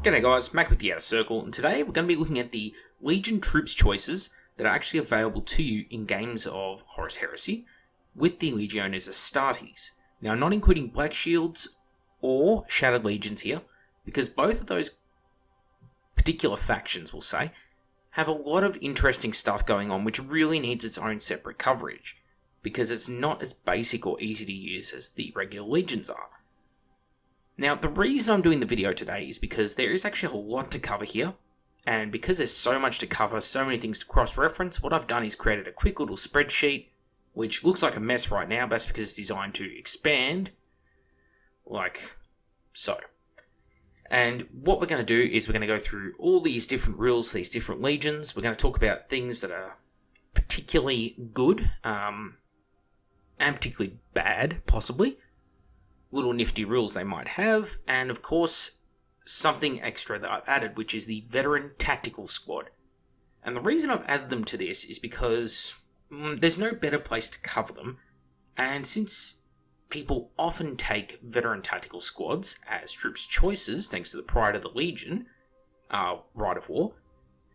G'day guys, Mac with the Outer Circle, and today we're going to be looking at the Legion troops choices that are actually available to you in games of Horus Heresy with the Legiones Astartes. Now, not including Black Shields or Shattered Legions here, because both of those particular factions, we'll say, have a lot of interesting stuff going on which really needs its own separate coverage, because it's not as basic or easy to use as the regular Legions are. Now, the reason I'm doing the video today is because there is actually a lot to cover here, and because there's so much to cover, so many things to cross-reference, what I've done is created a quick little spreadsheet, which looks like a mess right now, but that's because it's designed to expand, like so. And what we're going to do is we're going to go through all these different rules, these different legions. We're going to talk about things that are particularly good, and particularly bad, possibly. Little nifty rules they might have, and of course, something extra that I've added, which is the Veteran Tactical Squad. And the reason I've added them to this is because there's no better place to cover them, and since people often take Veteran Tactical Squads as troops' choices, thanks to the Pride of the Legion, Rite of War,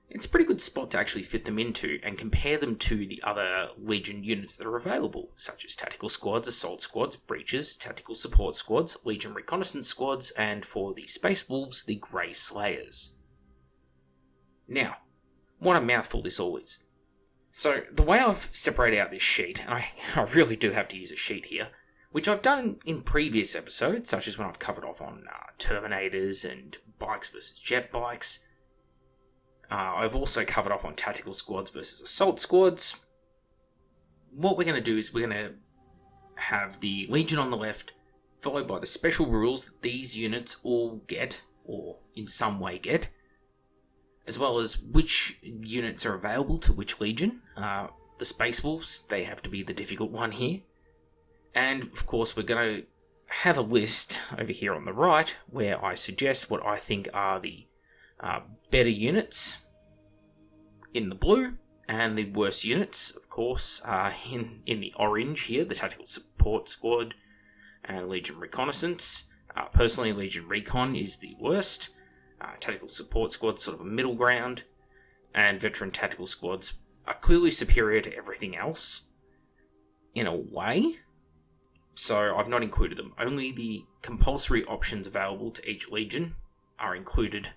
it's a pretty good spot to actually fit them into and compare them to the other Legion units that are available, such as Tactical Squads, Assault Squads, Breaches, Tactical Support Squads, Legion Reconnaissance Squads, and for the Space Wolves, the Grey Slayers. Now, what a mouthful this all is. So, the way I've separated out this sheet, and I really do have to use a sheet here, which I've done in previous episodes, such as when I've covered off on Terminators and bikes versus jet bikes. I've also covered off on Tactical Squads versus Assault Squads. What we're going to do is we're going to have the Legion on the left, followed by the special rules that these units all get, or in some way get, as well as which units are available to which Legion. The Space Wolves, they have to be the difficult one here. And, of course, we're going to have a list over here on the right where I suggest what I think are the better units in the blue, and the worst units, of course, in the orange here, the Tactical Support Squad and Legion Reconnaissance. Personally, Legion Recon is the worst. Tactical Support Squad's sort of a middle ground, and Veteran Tactical Squads are clearly superior to everything else, in a way. So I've not included them. Only the compulsory options available to each Legion are included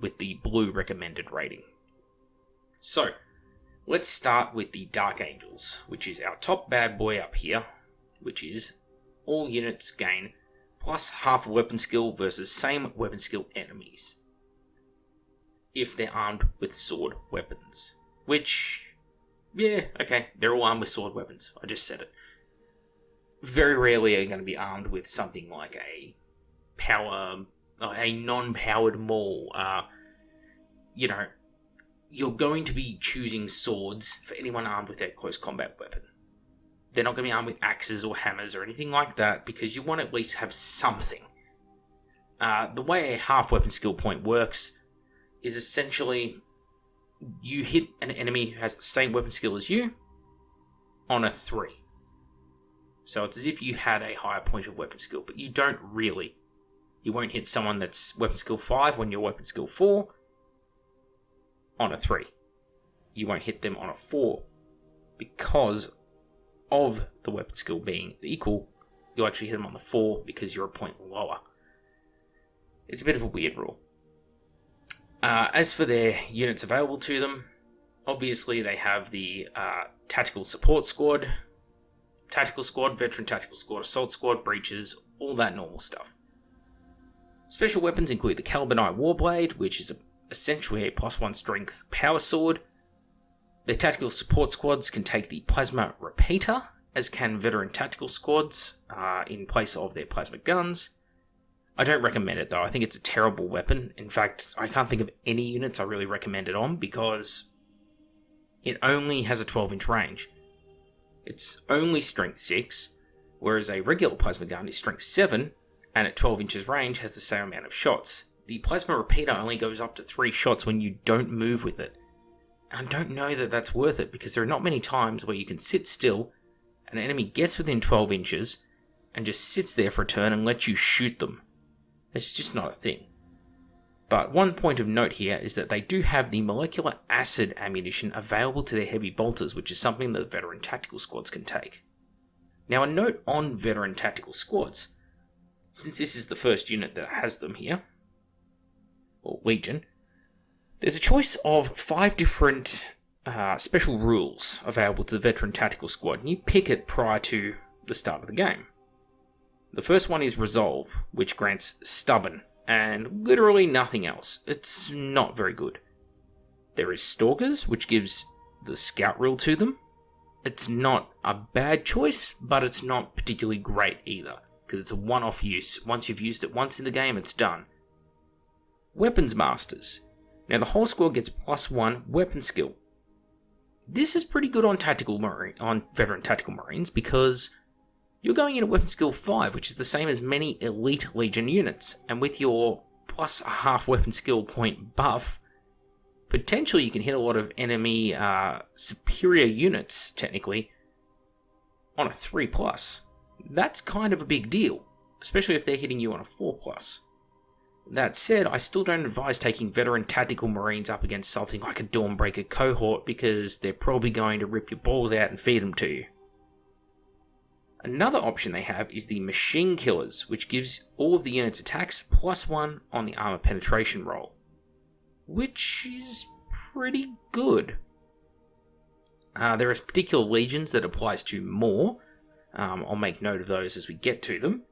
with the blue recommended rating. So, let's start with the Dark Angels, which is our top bad boy up here, which is all units gain plus half a weapon skill versus same weapon skill enemies, if they're armed with sword weapons. Which, yeah, okay, they're all armed with sword weapons, I just said it. Very rarely are you going to be armed with something like a non-powered maul. You're going to be choosing swords for anyone armed with a close combat weapon. They're not going to be armed with axes or hammers or anything like that, because you want to at least have something. The way a half weapon skill point works is essentially you hit an enemy who has the same weapon skill as you on a 3. So it's as if you had a higher point of weapon skill, but you don't really. You won't hit someone that's weapon skill 5 when you're weapon skill 4 on a 3. You won't hit them on a 4 because of the weapon skill being equal. You'll actually hit them on the 4 because you're a point lower. It's a bit of a weird rule. As for their units available to them, obviously they have the Tactical Support Squad, Tactical Squad, Veteran Tactical Squad, Assault Squad, Breaches, all that normal stuff. Special weapons include the Calibanite Warblade, which is essentially a +1 strength power sword. The Tactical Support Squads can take the Plasma Repeater, as can Veteran Tactical Squads, in place of their plasma guns. I don't recommend it though, I think it's a terrible weapon. In fact, I can't think of any units I really recommend it on, because it only has a 12-inch range. It's only strength 6, whereas a regular plasma gun is strength 7, and at 12 inches range has the same amount of shots. The Plasma Repeater only goes up to 3 shots when you don't move with it. And I don't know that that's worth it, because there are not many times where you can sit still, an enemy gets within 12 inches, and just sits there for a turn and lets you shoot them. It's just not a thing. But one point of note here is that they do have the molecular acid ammunition available to their heavy bolters, which is something that veteran tactical squads can take. Now, a note on veteran tactical squads. Since this is the first unit that has them here, or Legion, there's a choice of 5 different special rules available to the veteran tactical squad, and you pick it prior to the start of the game. The first one is Resolve, which grants Stubborn, and literally nothing else. It's not very good. There is Stalkers, which gives the Scout rule to them. It's not a bad choice, but it's not particularly great either, because it's a one-off use. Once you've used it once in the game, it's done. Weapons Masters. Now, the whole squad gets +1 weapon skill. This is pretty good on veteran tactical marines, because you're going in at weapon skill 5, which is the same as many elite Legion units, and with your plus a half weapon skill point buff, potentially you can hit a lot of enemy superior units, technically, on a 3+. That's kind of a big deal, especially if they're hitting you on a 4+. That said, I still don't advise taking veteran tactical marines up against something like a Dawnbreaker cohort, because they're probably going to rip your balls out and feed them to you. Another option they have is the Machine Killers, which gives all of the unit's attacks +1 on the armor penetration roll, which is pretty good. There are particular legions that applies to more. I'll make note of those as we get to them.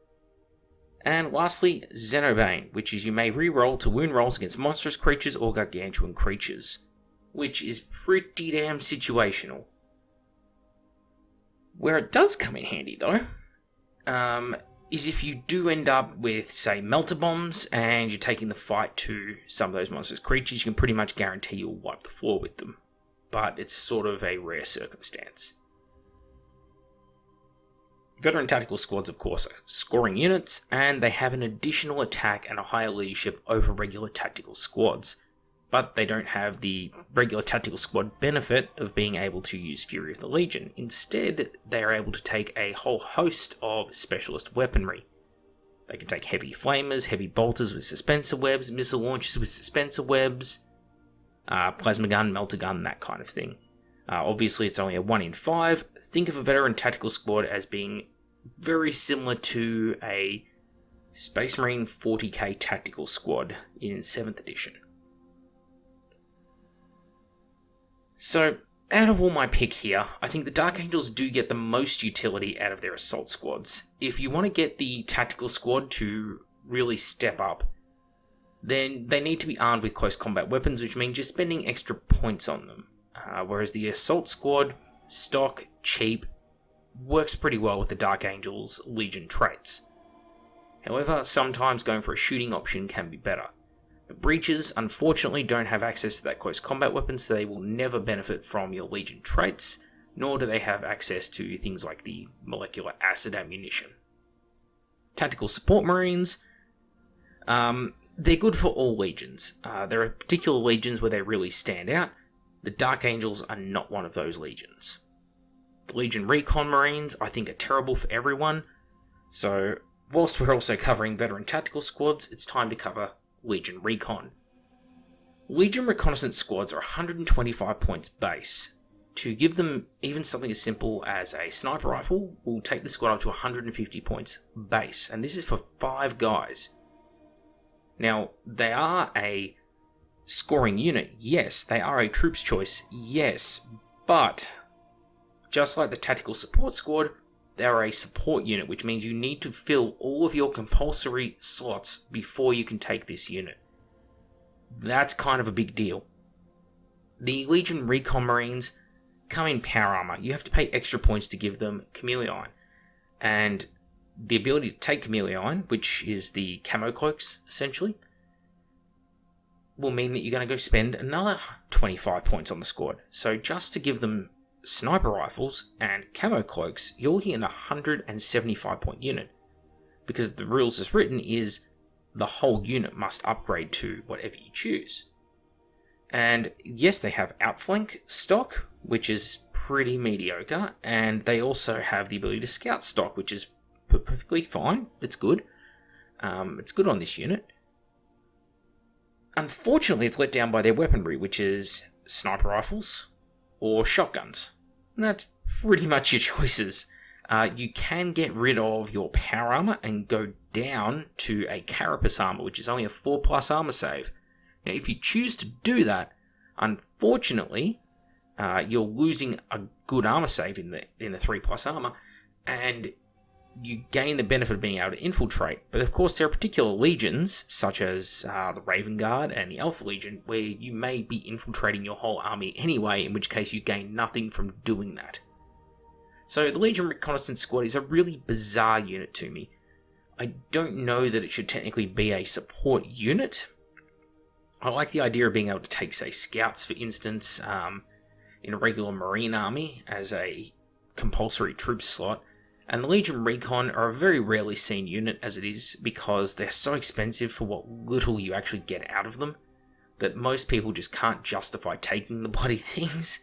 And lastly, Xenobane, which is you may re-roll to wound rolls against monstrous creatures or gargantuan creatures, which is pretty damn situational. Where it does come in handy, though, is if you do end up with, say, melter bombs and you're taking the fight to some of those monstrous creatures, you can pretty much guarantee you'll wipe the floor with them. But it's sort of a rare circumstance. Veteran tactical squads, of course, are scoring units, and they have an additional attack and a higher leadership over regular tactical squads. But they don't have the regular tactical squad benefit of being able to use Fury of the Legion. Instead, they are able to take a whole host of specialist weaponry. They can take heavy flamers, heavy bolters with suspensor webs, missile launchers with suspensor webs, plasma gun, melter gun, that kind of thing. Obviously, it's only a 1 in 5. Think of a veteran tactical squad as being very similar to a Space Marine 40k tactical squad in 7th edition. So, out of all my pick here, I think the Dark Angels do get the most utility out of their assault squads. If you want to get the tactical squad to really step up, then they need to be armed with close combat weapons, which means you're spending extra points on them. Whereas the assault squad, stock, cheap, works pretty well with the Dark Angels' Legion traits. However, sometimes going for a shooting option can be better. The Breaches, unfortunately, don't have access to that close combat weapon, so they will never benefit from your Legion traits, nor do they have access to things like the molecular acid ammunition. Tactical Support Marines, they're good for all Legions. There are particular Legions where they really stand out. The Dark Angels are not one of those Legions. The Legion Recon Marines, I think, are terrible for everyone, so whilst we're also covering veteran tactical squads, it's time to cover Legion Recon. Legion Reconnaissance squads are 125 points base. To give them even something as simple as a sniper rifle will take the squad up to 150 points base, and this is for 5 guys. Now, they are a scoring unit, yes. They are a troops choice, yes. But, just like the Tactical Support Squad, they are a support unit, which means you need to fill all of your compulsory slots before you can take this unit. That's kind of a big deal. The Legion Recon Marines come in power armor. You have to pay extra points to give them Chameleon. And the ability to take Chameleon, which is the camo cloaks, essentially, will mean that you're going to go spend another 25 points on the squad. So just to give them sniper rifles and camo cloaks, you're looking at a 175 point unit. Because the rules as written is the whole unit must upgrade to whatever you choose. And yes, they have outflank stock, which is pretty mediocre, and they also have the ability to scout stock, which is perfectly fine. It's good. It's good on this unit. Unfortunately, it's let down by their weaponry, which is sniper rifles or shotguns. And that's pretty much your choices. You can get rid of your power armor and go down to a carapace armor, which is only a 4+ armor save. Now, if you choose to do that, unfortunately, you're losing a good armor save in the 3+ armor, and you gain the benefit of being able to infiltrate. But of course, there are particular legions, such as the Raven Guard and the Alpha Legion, where you may be infiltrating your whole army anyway, in which case you gain nothing from doing that. So the Legion Reconnaissance Squad is a really bizarre unit to me. I don't know that it should technically be a support unit. I like the idea of being able to take, say, scouts, for instance, in a regular Marine army as a compulsory troops slot. And the Legion Recon are a very rarely seen unit as it is, because they're so expensive for what little you actually get out of them that most people just can't justify taking the bloody things.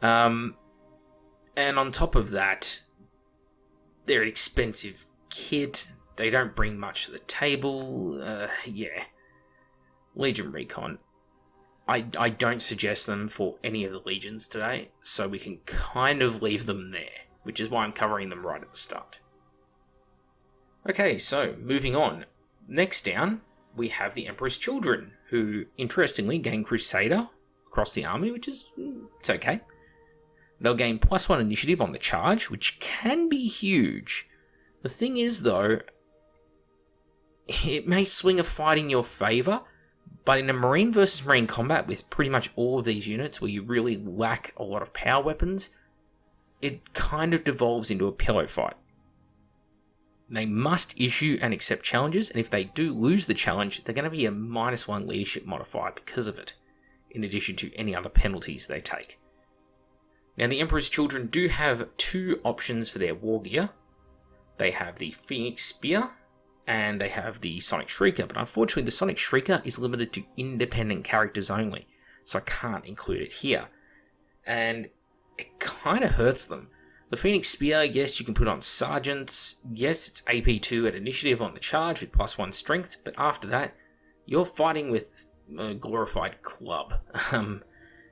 And on top of that, they're an expensive kit. They don't bring much to the table. Legion Recon. I don't suggest them for any of the legions today, so we can kind of leave them there, which is why I'm covering them right at the start. Okay, so moving on. Next down, we have the Emperor's Children, who interestingly gain Crusader across the army, which is, it's okay. They'll gain +1 initiative on the charge, which can be huge. The thing is, though, it may swing a fight in your favour, but in a Marine versus Marine combat with pretty much all of these units where you really lack a lot of power weapons, it kind of devolves into a pillow fight. They must issue and accept challenges, and if they do lose the challenge, they're going to be a -1 leadership modifier because of it, in addition to any other penalties they take. Now, the Emperor's Children do have 2 options for their war gear. They have the Phoenix Spear, and they have the Sonic Shrieker, but unfortunately the Sonic Shrieker is limited to independent characters only, so I can't include it here. And it kind of hurts them. The Phoenix Spear, yes, you can put on Sergeants, yes, it's AP2 at initiative on the charge with +1 strength, but after that, you're fighting with a glorified club.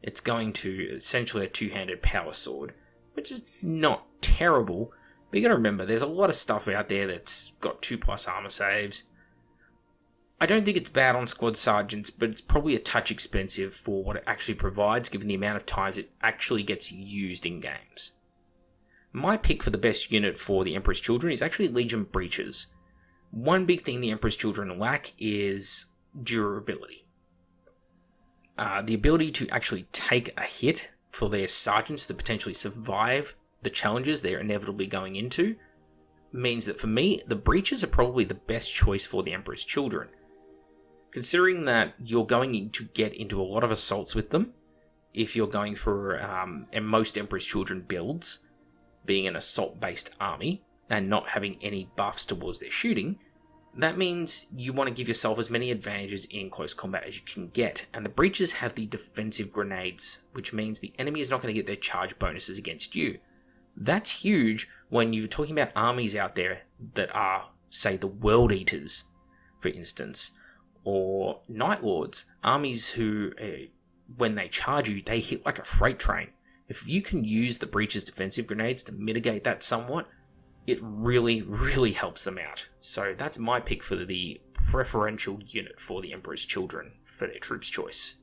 It's going to essentially a 2-handed power sword, which is not terrible, but you gotta remember, there's a lot of stuff out there that's got 2+ armor saves. I don't think it's bad on squad sergeants, but it's probably a touch expensive for what it actually provides, given the amount of times it actually gets used in games. My pick for the best unit for the Emperor's Children is actually Legion Breaches. One big thing the Emperor's Children lack is durability. The ability to actually take a hit for their sergeants to potentially survive the challenges they're inevitably going into means that for me, the Breaches are probably the best choice for the Emperor's Children. Considering that you're going to get into a lot of assaults with them, if you're going for, and most Emperor's Children builds, being an assault-based army, and not having any buffs towards their shooting, that means you want to give yourself as many advantages in close combat as you can get, and the Breaches have the defensive grenades, which means the enemy is not going to get their charge bonuses against you. That's huge when you're talking about armies out there that are, say, the World Eaters, for instance, or Night Lords, armies who, when they charge you, they hit like a freight train. If you can use the Breaches' defensive grenades to mitigate that somewhat, it really, really helps them out. So that's my pick for the preferential unit for the Emperor's Children for their troops choice.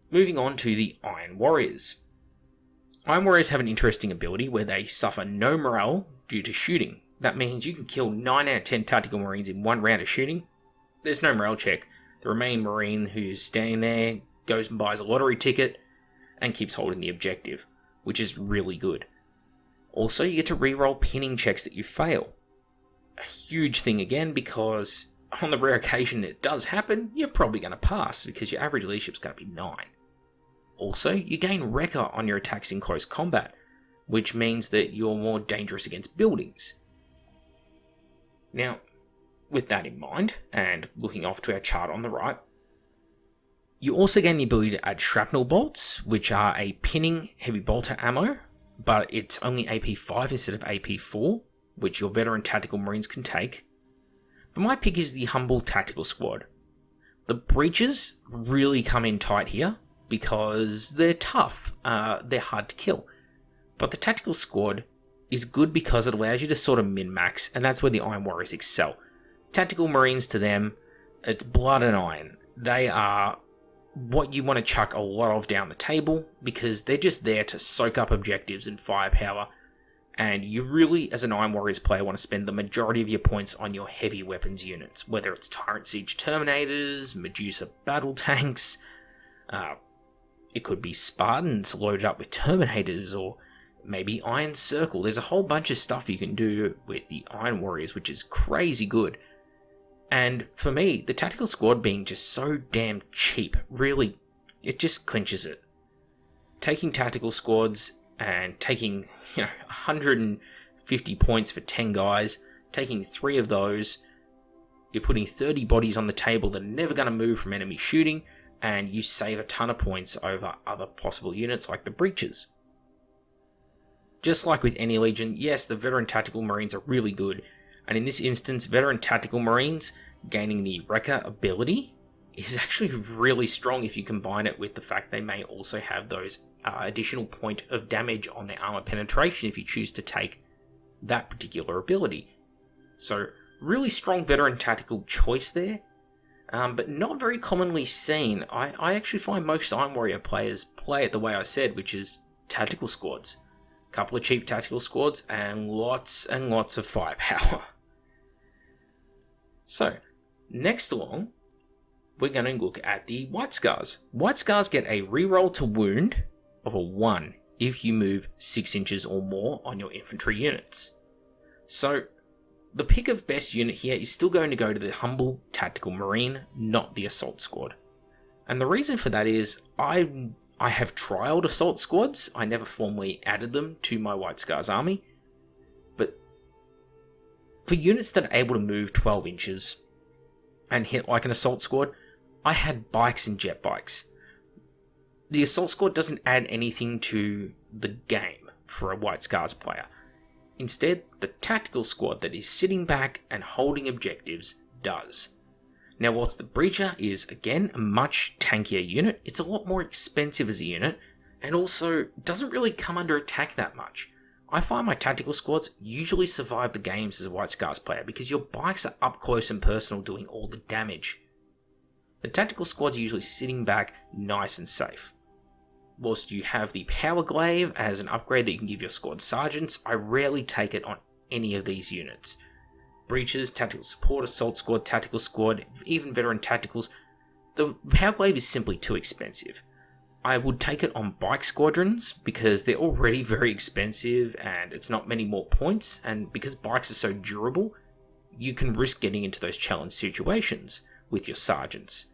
Moving on to the Iron Warriors. Iron Warriors have an interesting ability where they suffer no morale due to shooting. That means you can kill 9 out of 10 tactical Marines in 1 round of shooting. There's no morale check. The remaining Marine who's standing there goes and buys a lottery ticket and keeps holding the objective, which is really good. Also, you get to reroll pinning checks that you fail. A huge thing again, because on the rare occasion it does happen, you're probably going to pass because your average leadership's going to be 9. Also, you gain Wrecker on your attacks in close combat, which means that you're more dangerous against buildings. Now, with that in mind, and looking off to our chart on the right, you also gain the ability to add Shrapnel Bolts, which are a pinning heavy bolter ammo, but it's only AP5 instead of AP4, which your veteran tactical Marines can take. But my pick is the Humble Tactical Squad. The breaches really come in tight here because they're tough, they're hard to kill. But the tactical squad is good because it allows you to sort of min-max, and that's where the Iron Warriors excel. Tactical Marines, to them, it's blood and iron. They are what you want to chuck a lot of down the table because they're just there to soak up objectives and firepower, and you really, as an Iron Warriors player, want to spend the majority of your points on your heavy weapons units, whether it's Tyrant Siege Terminators, Medusa Battle Tanks, it could be Spartans loaded up with Terminators, or maybe Iron Circle. There's a whole bunch of stuff you can do with the Iron Warriors, which is crazy good. And for me, the tactical squad being just so damn cheap, really, it just clinches it. Taking tactical squads and taking, 150 points for 10 guys, taking 3 of those, you're putting 30 bodies on the table that are never going to move from enemy shooting, and you save a ton of points over other possible units like the breaches. Just like with any Legion, yes, the veteran tactical Marines are really good, and in this instance, veteran tactical Marines gaining the Wrecker ability is actually really strong if you combine it with the fact they may also have those additional point of damage on their armor penetration if you choose to take that particular ability. So, really strong veteran tactical choice there, but not very commonly seen. I actually find most Iron Warrior players play it the way I said, which is tactical squads. Couple of cheap tactical squads and lots of firepower. So, next along, we're going to look at the White Scars. White Scars get a reroll to wound of a 1 if you move 6 inches or more on your infantry units. So, the pick of best unit here is still going to go to the humble tactical Marine, not the assault squad. And the reason for that is I have trialed assault squads. I never formally added them to my White Scars army. But for units that are able to move 12 inches and hit like an assault squad, I had bikes and jet bikes. The assault squad doesn't add anything to the game for a White Scars player. Instead, the tactical squad that is sitting back and holding objectives does. Now, whilst the Breacher is, again, a much tankier unit, it's a lot more expensive as a unit, and also doesn't really come under attack that much. I find my tactical squads usually survive the games as a White Scars player because your bikes are up close and personal doing all the damage. The tactical squad's usually sitting back nice and safe. Whilst you have the Power Glaive as an upgrade that you can give your squad sergeants, I rarely take it on any of these units. Breaches, Tactical Support, Assault Squad, Tactical Squad, even Veteran Tacticals, the Power Glaive is simply too expensive. I would take it on bike squadrons because they're already very expensive and it's not many more points, and because bikes are so durable, you can risk getting into those challenge situations with your sergeants.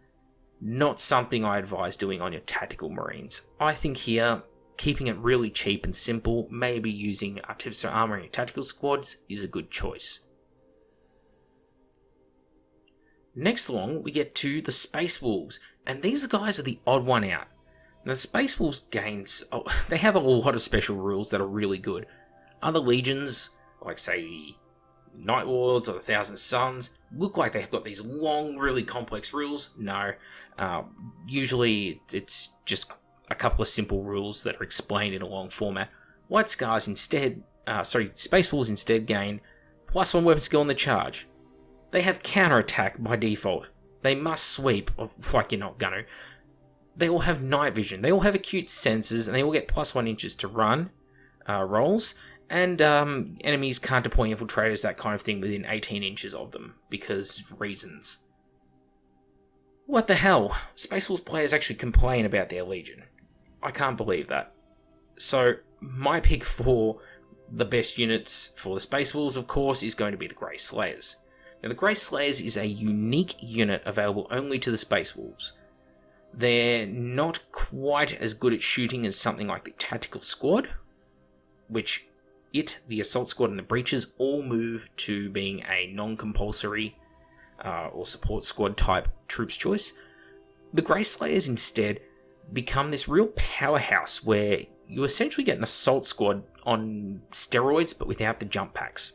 Not something I advise doing on your tactical Marines. I think here, keeping it really cheap and simple, maybe using Artificer Armor in your tactical squads is a good choice. Next along, we get to the Space Wolves, and these guys are the odd one out. Now, the Space Wolves gains, they have a lot of special rules that are really good. Other legions, like say the Night Lords or the Thousand Suns, look like they've got these long, really complex rules. No, usually it's just a couple of simple rules that are explained in a long format. White Scars instead, Space Wolves instead gain +1 weapon skill on the charge. They have counterattack by default. They must sweep, like you're not gonna. They all have night vision. They all have acute senses, and they all get +1 inches to run rolls. And enemies can't deploy infiltrators, that kind of thing, within 18 inches of them, because reasons. What the hell? Space Wolves players actually complain about their Legion. I can't believe that. So, my pick for the best units for the Space Wolves, of course, is going to be the Grey Slayers. Now, the Grey Slayers is a unique unit available only to the Space Wolves. They're not quite as good at shooting as something like the Tactical Squad, which the Assault Squad, and the Breaches all move to being a non-compulsory or support squad type troops choice. The Grey Slayers instead become this real powerhouse where you essentially get an Assault Squad on steroids but without the jump packs.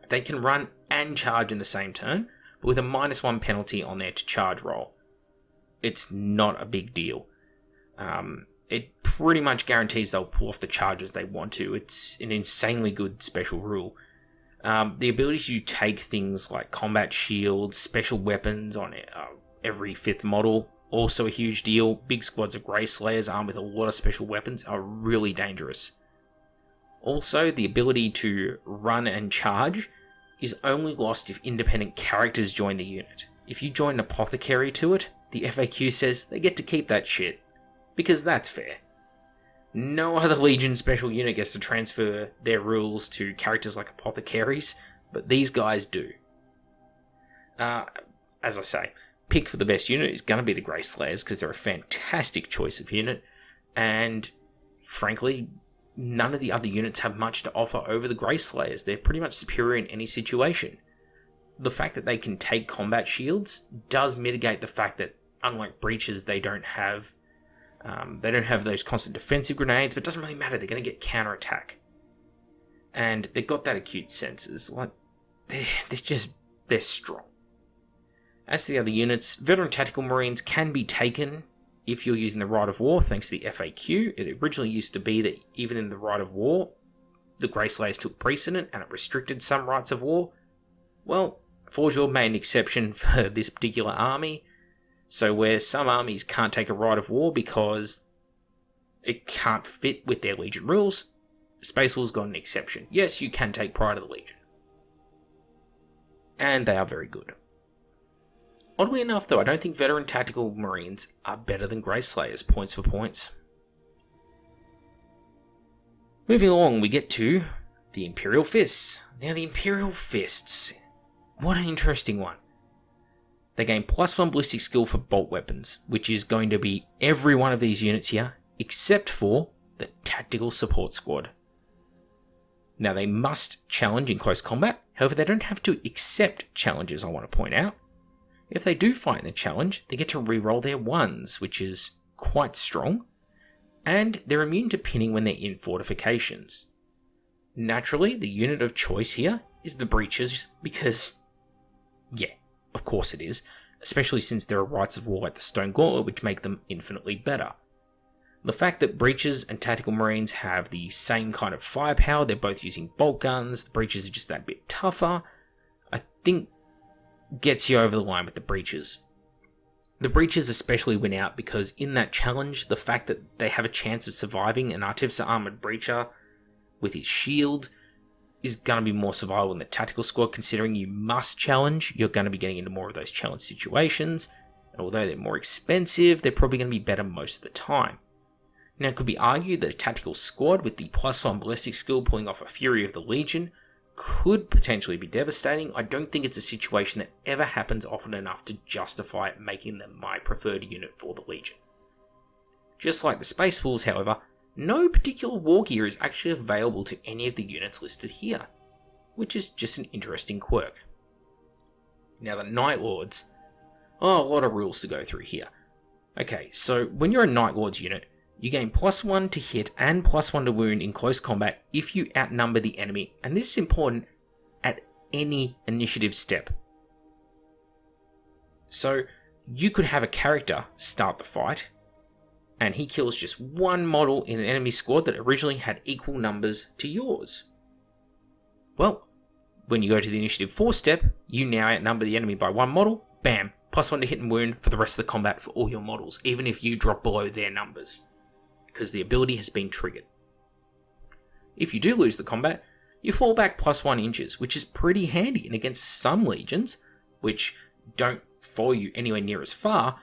They can run and charge in the same turn, but with a -1 penalty on their to charge roll. it's not a big deal. It pretty much guarantees they'll pull off the charges they want to. It's an insanely good special rule. The ability to take things like combat shields, special weapons on every 5th model, also a huge deal. Big squads of Grey Slayers armed with a lot of special weapons are really dangerous. Also, the ability to run and charge is only lost if independent characters join the unit. If you join an apothecary to it, the FAQ says they get to keep that shit. Because that's fair. No other Legion special unit gets to transfer their rules to characters like apothecaries, but these guys do. As I say, pick for the best unit is going to be the Grey Slayers because they're a fantastic choice of unit, and frankly, none of the other units have much to offer over the Grey Slayers. They're pretty much superior in any situation. The fact that they can take combat shields does mitigate the fact that, unlike breaches, they don't have those constant defensive grenades, but it doesn't really matter. They're going to get counterattack. And they've got that acute senses. Like, they're strong. As to the other units, Veteran Tactical Marines can be taken if you're using the Rite of War, thanks to the FAQ. It originally used to be that even in the Rite of War, the Grey Slayers took precedent and it restricted some Rites of War. Well, Forge World made an exception for this particular army. So where some armies can't take a Rite of War because it can't fit with their Legion rules, Space Wolves got an exception. Yes, you can take Pride of the Legion. And they are very good. Oddly enough, though, I don't think Veteran Tactical Marines are better than Grey Slayers, points for points. Moving along, we get to the Imperial Fists. Now, the Imperial Fists, what an interesting one. They gain +1 ballistic skill for bolt weapons, which is going to be every one of these units here, except for the Tactical Support Squad. Now, they must challenge in close combat, however, they don't have to accept challenges, I want to point out. If they do fight in the challenge, they get to reroll their 1s, which is quite strong, and they're immune to pinning when they're in fortifications. Naturally, the unit of choice here is the Breaches, because, yeah, of course it is, especially since there are Rites of War like the Stone Gauntlet, which make them infinitely better. The fact that Breaches and Tactical Marines have the same kind of firepower, they're both using bolt guns, the Breaches are just that bit tougher, I think gets you over the line with the Breaches. The Breaches especially win out because in that challenge, the fact that they have a chance of surviving an Artificer Armoured Breacher with his shield is going to be more survivable than the Tactical Squad, considering you must challenge, you're going to be getting into more of those challenge situations, and although they're more expensive, they're probably going to be better most of the time. Now, it could be argued that a Tactical Squad with the +1 ballistic skill pulling off a Fury of the Legion could potentially be devastating. I don't think it's a situation that ever happens often enough to justify making them my preferred unit for the Legion. Just like the Space Wolves, however, no particular war gear is actually available to any of the units listed here, which is just an interesting quirk. Now the Night Lords, a lot of rules to go through here. Okay, so when you're a Night Lords unit, you gain +1 to hit and +1 to wound in close combat if you outnumber the enemy, and this is important at any initiative step. So you could have a character start the fight, and he kills just one model in an enemy squad that originally had equal numbers to yours. Well, when you go to the initiative 4 step, you now outnumber the enemy by one model, bam, +1 to hit and wound for the rest of the combat for all your models, even if you drop below their numbers, because the ability has been triggered. If you do lose the combat, you fall back +1 inches, which is pretty handy, and against some legions, which don't follow you anywhere near as far,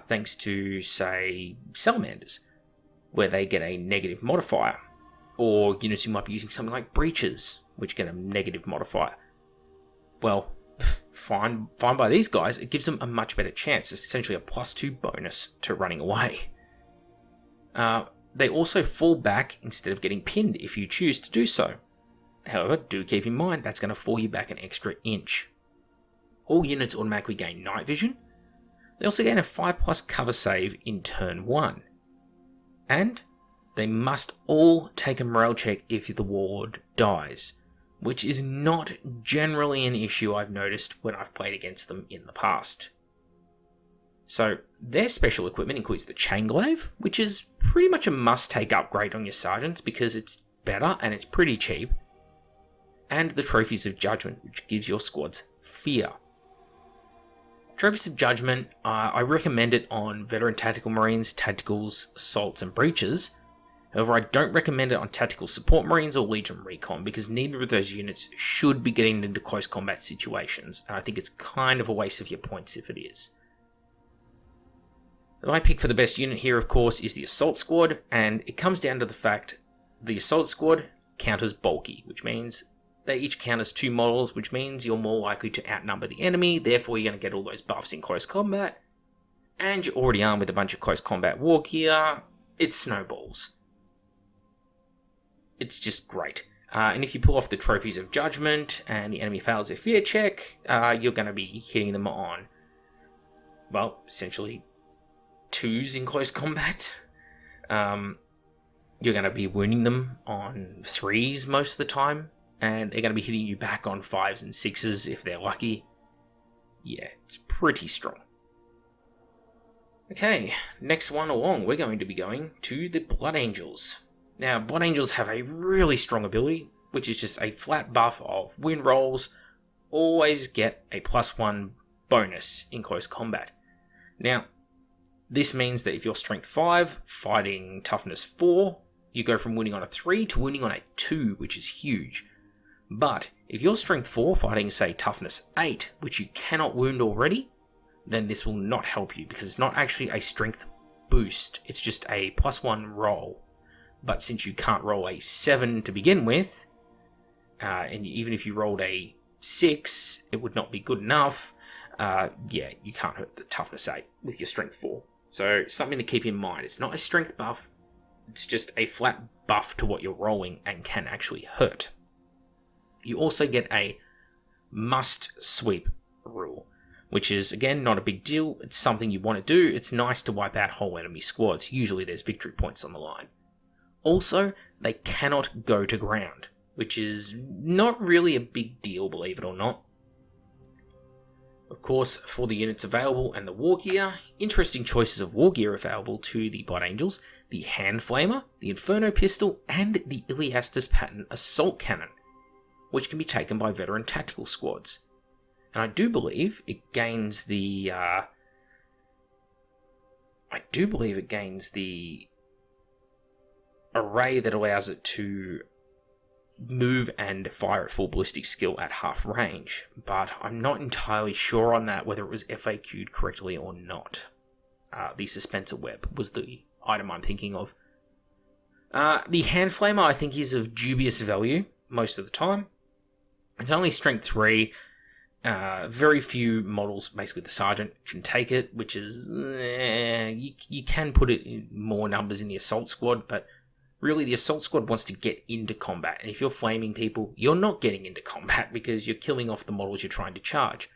thanks to, say, Salamanders, where they get a negative modifier, or units who might be using something like Breaches, which get a negative modifier. Well, fine by these guys, it gives them a much better chance. It's essentially a +2 bonus to running away. They also fall back instead of getting pinned if you choose to do so. However, do keep in mind that's going to fall you back an extra inch. All units automatically gain night vision. They also gain a 5+ cover save in turn 1. And they must all take a morale check if the warlord dies, which is not generally an issue I've noticed when I've played against them in the past. So their special equipment includes the Chain Glaive, which is pretty much a must-take upgrade on your sergeants because it's better and it's pretty cheap, and the Trophies of Judgment, which gives your squads fear. Trophies of Judgment, I recommend it on Veteran Tactical Marines, Tacticals, Assaults and Breaches. However, I don't recommend it on Tactical Support Marines or Legion Recon because neither of those units should be getting into close combat situations, and I think it's kind of a waste of your points if it is. My pick for the best unit here, of course, is the Assault Squad, and it comes down to the fact the Assault Squad counters bulky, which means they each count as 2 models, which means you're more likely to outnumber the enemy, therefore you're going to get all those buffs in close combat, and you're already armed with a bunch of close combat war gear. It snowballs. It's just great. And if you pull off the Trophies of Judgment and the enemy fails their fear check, you're going to be hitting them on, well, essentially 2s in close combat. You're going to be wounding them on 3s most of the time, and they're going to be hitting you back on 5s and 6s if they're lucky. Yeah, it's pretty strong. Okay, next one along, we're going to be going to the Blood Angels. Now, Blood Angels have a really strong ability, which is just a flat buff of win rolls, always get a +1 bonus in close combat. Now, this means that if you're Strength 5, fighting Toughness 4, you go from winning on a 3 to winning on a 2, which is huge. But if you're Strength 4, fighting, say, Toughness 8, which you cannot wound already, then this will not help you, because it's not actually a Strength boost, it's just a +1 roll. But since you can't roll a 7 to begin with, and even if you rolled a 6, it would not be good enough, yeah, you can't hurt the Toughness 8 with your Strength 4. So, something to keep in mind. It's not a strength buff, it's just a flat buff to what you're rolling and can actually hurt. You also get a must sweep rule, which is, again, not a big deal. It's something you want to do. It's nice to wipe out whole enemy squads. Usually there's victory points on the line. Also, they cannot go to ground, which is not really a big deal, believe it or not. Of course, for the units available and the war gear, interesting choices of war gear available to the Blood Angels: the Hand Flamer, the Inferno Pistol, and the Iliastus Pattern Assault Cannon, which can be taken by veteran tactical squads. And I do believe it gains the array that allows it to move and fire at full ballistic skill at half range, but I'm not entirely sure on that, whether it was FAQ'd correctly or not. The Suspensor Web was the item I'm thinking of. The Hand Flamer, I think, is of dubious value most of the time. It's only Strength 3. Very few models, basically the Sergeant, can take it, which is... you can put it in more numbers in the Assault Squad, but really the Assault Squad wants to get into combat, and if you're flaming people, you're not getting into combat because you're killing off the models you're trying to charge.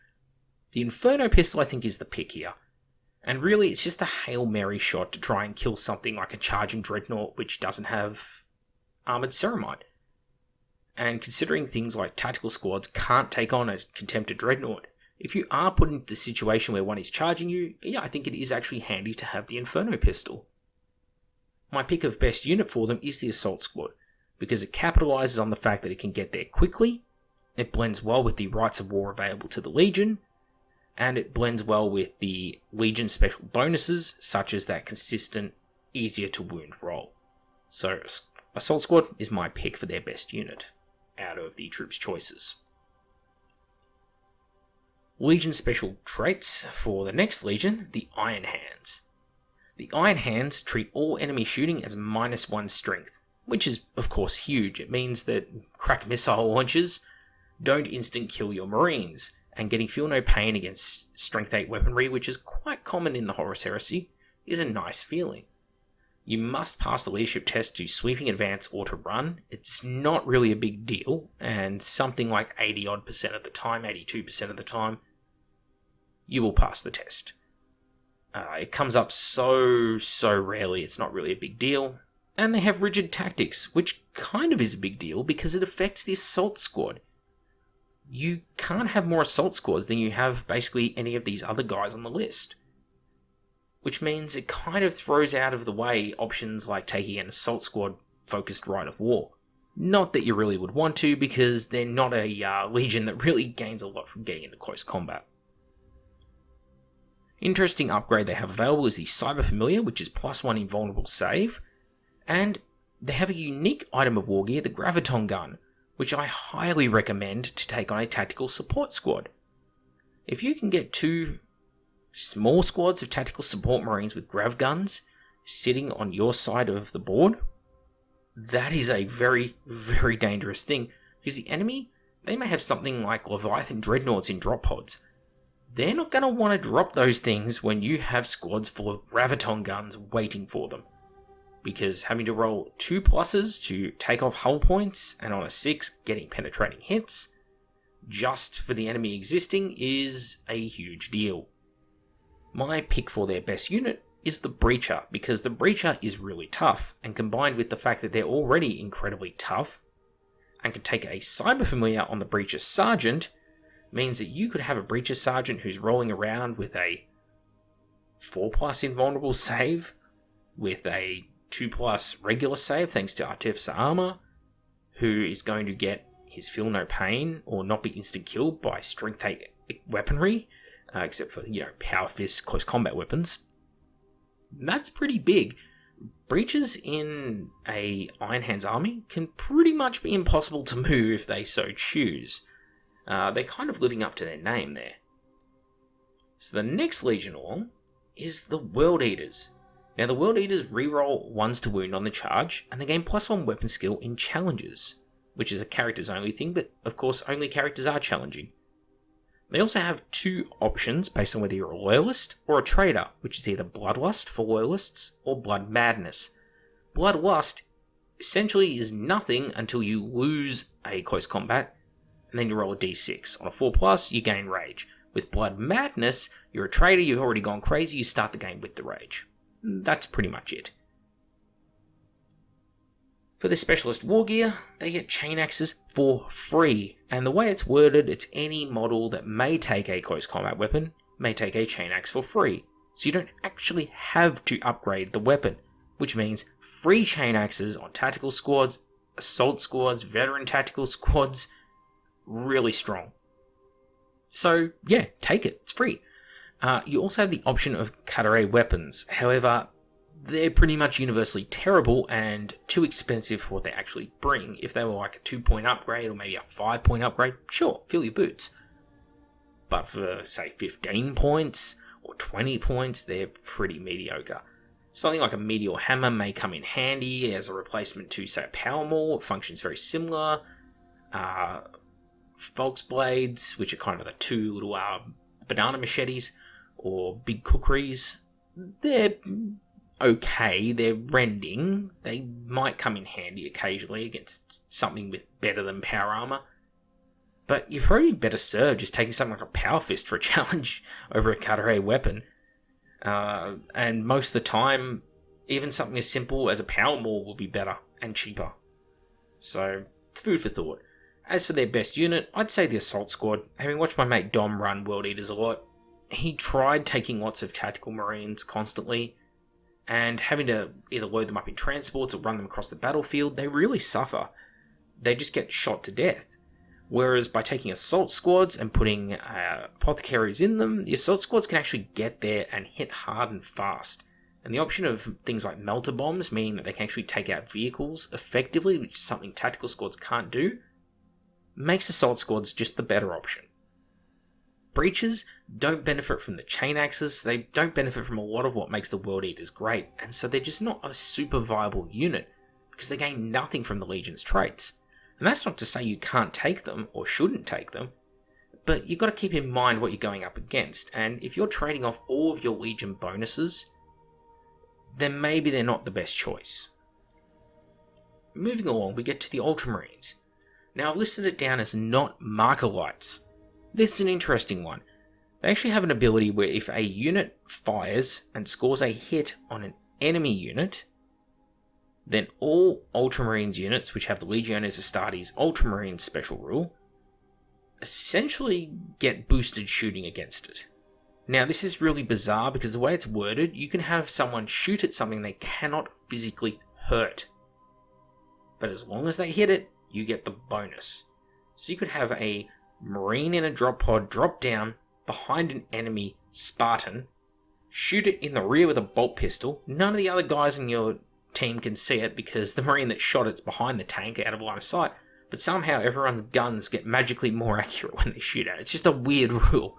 The Inferno Pistol, I think, is the pick here. And really, it's just a Hail Mary shot to try and kill something like a charging Dreadnought which doesn't have Armoured Ceramite. And considering things like tactical squads can't take on a Contemptor Dreadnought, if you are put into the situation where one is charging you, yeah, I think it is actually handy to have the Inferno Pistol. My pick of best unit for them is the Assault Squad, because it capitalises on the fact that it can get there quickly, it blends well with the Rites of War available to the Legion, and it blends well with the Legion special bonuses, such as that consistent, easier to wound roll. So, Assault Squad is my pick for their best unit out of the troops' choices. Legion special traits for the next Legion, the Iron Hands. The Iron Hands treat all enemy shooting as -1 strength, which is of course huge. It means that crack missile launchers don't instant kill your Marines, and getting feel no pain against Strength 8 weaponry, which is quite common in the Horus Heresy, is a nice feeling. You must pass the leadership test to sweeping advance or to run. It's not really a big deal, and something like 80% of the time, 82% of the time, you will pass the test. It comes up so rarely, it's not really a big deal. And they have rigid tactics, which kind of is a big deal because it affects the Assault Squad. You can't have more Assault Squads than you have basically any of these other guys on the list. which means it kind of throws out of the way options like taking an assault squad focused rite of war. Not that you really would want to, because they're not a legion that really gains a lot from getting into close combat. Interesting upgrade they have available is the Cyber Familiar, which is +1 invulnerable save, and they have a unique item of war gear, the Graviton Gun, which I highly recommend to take on a tactical support squad. If you can get 2 small squads of tactical support marines with grav guns sitting on your side of the board, that is a very, very dangerous thing, because the enemy, they may have something like Leviathan Dreadnoughts in drop pods. They're not going to want to drop those things when you have squads full of Graviton guns waiting for them, because having to roll 2 pluses to take off hull points, and on a 6 getting penetrating hits, just for the enemy existing, is a huge deal. My pick for their best unit is the Breacher, because the Breacher is really tough, and combined with the fact that they're already incredibly tough, and can take a Cyber Familiar on the Breacher Sergeant, means that you could have a Breacher Sergeant who's rolling around with a 4+ invulnerable save, with a 2+ regular save thanks to Artificer Armor, who is going to get his Feel No Pain or not be instant killed by Strength 8 weaponry, except for, Power Fists, close combat weapons. That's pretty big. Breaches in a Iron Hands army can pretty much be impossible to move if they so choose. They're kind of living up to their name there. So the next Legion along is the World Eaters. Now the World Eaters reroll 1s to wound on the charge, and they gain +1 weapon skill in challenges, which is a characters only thing, but of course only characters are challenging. They also have 2 options based on whether you're a loyalist or a traitor, which is either Bloodlust for loyalists or Blood Madness. Bloodlust essentially is nothing until you lose a close combat, and then you roll a d6. On a 4+, you gain rage. With Blood Madness, you're a traitor, you've already gone crazy, you start the game with the rage. That's pretty much it. For the Specialist War Gear, they get chain axes for free, and the way it's worded, it's any model that may take a close combat weapon, may take a chain axe for free. So you don't actually have to upgrade the weapon, which means free chain axes on tactical squads, assault squads, veteran tactical squads, really strong. So yeah, take it, it's free. You also have the option of Cutare weapons, however, they're pretty much universally terrible and too expensive for what they actually bring. If they were like a 2-point upgrade or maybe a 5-point upgrade, sure, fill your boots. But for, say, 15 points or 20 points, they're pretty mediocre. Something like a Meteor Hammer may come in handy as a replacement to, say, a Power Maul. It functions very similar. Volksblades, which are kind of the 2 little banana machetes, or big kukris, they're okay, they're rending. They might come in handy occasionally against something with better than power armor. But you're probably better served just taking something like a Power Fist for a challenge over a Cutare weapon. And most of the time, even something as simple as a Power Maul will be better and cheaper. So, food for thought. As for their best unit, I'd say the Assault Squad. Having watched my mate Dom run World Eaters a lot, he tried taking lots of tactical marines constantly, and having to either load them up in transports or run them across the battlefield, they really suffer. They just get shot to death. Whereas by taking assault squads and putting apothecaries in them, the assault squads can actually get there and hit hard and fast. And the option of things like melter bombs mean that they can actually take out vehicles effectively, which is something tactical squads can't do, makes assault squads just the better option. Breaches don't benefit from the chain axes, they don't benefit from a lot of what makes the World Eaters great, and so they're just not a super viable unit, because they gain nothing from the Legion's traits. And that's not to say you can't take them, or shouldn't take them, but you've got to keep in mind what you're going up against, and if you're trading off all of your Legion bonuses, then maybe they're not the best choice. Moving along, we get to the Ultramarines. Now I've listed it down as not marker lights. This is an interesting one. They actually have an ability where if a unit fires and scores a hit on an enemy unit, then all Ultramarines units, which have the Legiones Astartes Ultramarine special rule, essentially get boosted shooting against it. Now, this is really bizarre because the way it's worded, you can have someone shoot at something they cannot physically hurt. But as long as they hit it, you get the bonus. So you could have a Marine in a drop pod drop down behind an enemy Spartan, shoot it in the rear with a bolt pistol. None of the other guys in your team can see it because the Marine that shot it's behind the tank out of line of sight, but somehow everyone's guns get magically more accurate when they shoot at it. It's just a weird rule.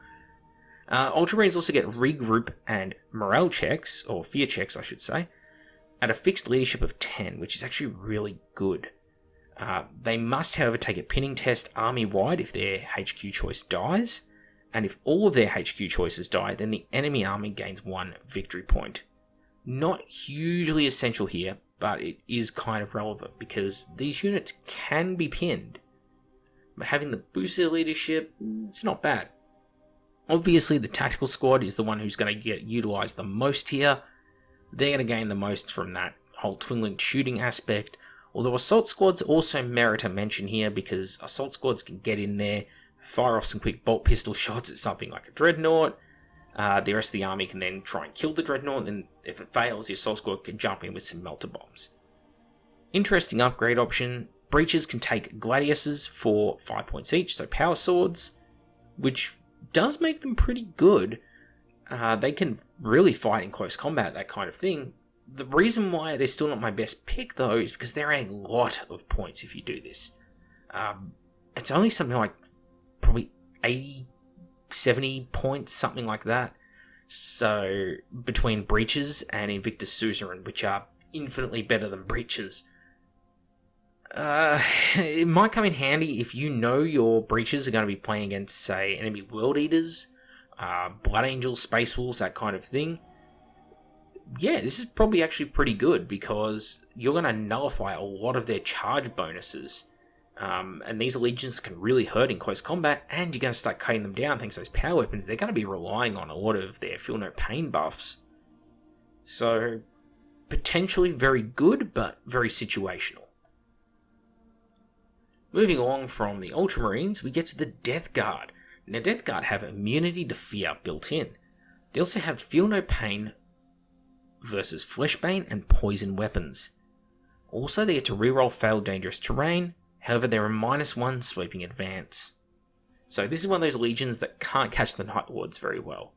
Ultramarines also get regroup and morale checks, or fear checks I should say, at a fixed leadership of 10, which is actually really good. They must, however, take a pinning test army-wide if their HQ choice dies, and if all of their HQ choices die, then the enemy army gains 1 victory point. Not hugely essential here, but it is kind of relevant, because these units can be pinned. But having the boosted leadership, it's not bad. Obviously, the tactical squad is the one who's going to get utilised the most here. They're going to gain the most from that whole twin-linked shooting aspect, although assault squads also merit a mention here, because assault squads can get in there, fire off some quick bolt pistol shots at something like a dreadnought. The rest of the army can then try and kill the dreadnought, and if it fails, the assault squad can jump in with some melter bombs. Interesting upgrade option, breaches can take gladiuses for 5 points each, so power swords, which does make them pretty good. They can really fight in close combat, that kind of thing. The reason why they're still not my best pick, though, is because they're a lot of points if you do this. It's only something like probably 80, 70 points, something like that. So, between breaches and Invictus Suzerain, which are infinitely better than breaches. It might come in handy if you know your breaches are going to be playing against, say, enemy World Eaters, Blood Angels, Space Wolves, that kind of thing. Yeah, this is probably actually pretty good because you're going to nullify a lot of their charge bonuses. And these legions can really hurt in close combat, and you're going to start cutting them down thanks to those power weapons. They're going to be relying on a lot of their feel no pain buffs. So, potentially very good, but very situational. Moving along from the Ultramarines, we get to the Death Guard. Now, Death Guard have immunity to fear built in. They also have feel no pain versus Fleshbane and poison weapons. Also, they get to reroll failed dangerous terrain. However, they're a -1 sweeping advance. So this is one of those legions that can't catch the Night Lords very well.